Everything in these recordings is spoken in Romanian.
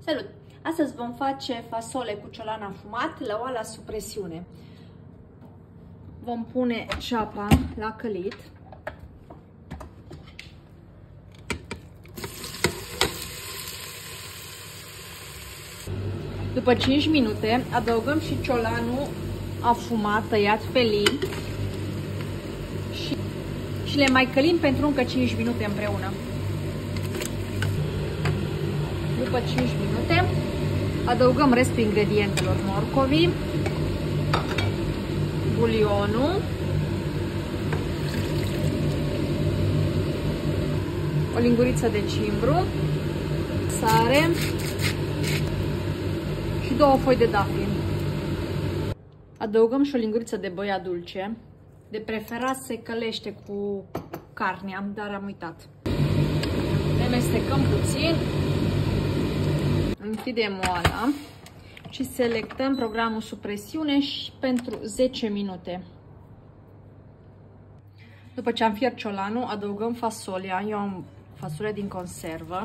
Salut! Astăzi vom face fasole cu ciolan afumat la oala sub presiune. Vom pune ceapa la călit. După 5 minute adăugăm și ciolanul afumat tăiat felii și le mai călim pentru încă 5 minute împreună. După 5 minute adăugăm restul ingredientelor: morcovii, bulionul, o linguriță de cimbru, sare și 2 foi de dafin. Adăugăm și o linguriță de băia dulce. De preferat se călește cu carnea, dar am uitat. Le mestecăm puțin. Închidem oala și selectăm programul sub presiune și pentru 10 minute. După ce am fiert ciolanul, adăugăm fasolia. Eu am fasolia din conservă.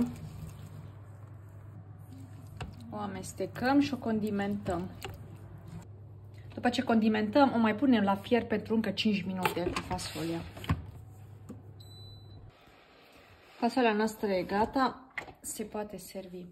O amestecăm și o condimentăm. După ce condimentăm, o mai punem la fier pentru încă 5 minute cu fasolia. Fasolia noastră e gata, se poate servi.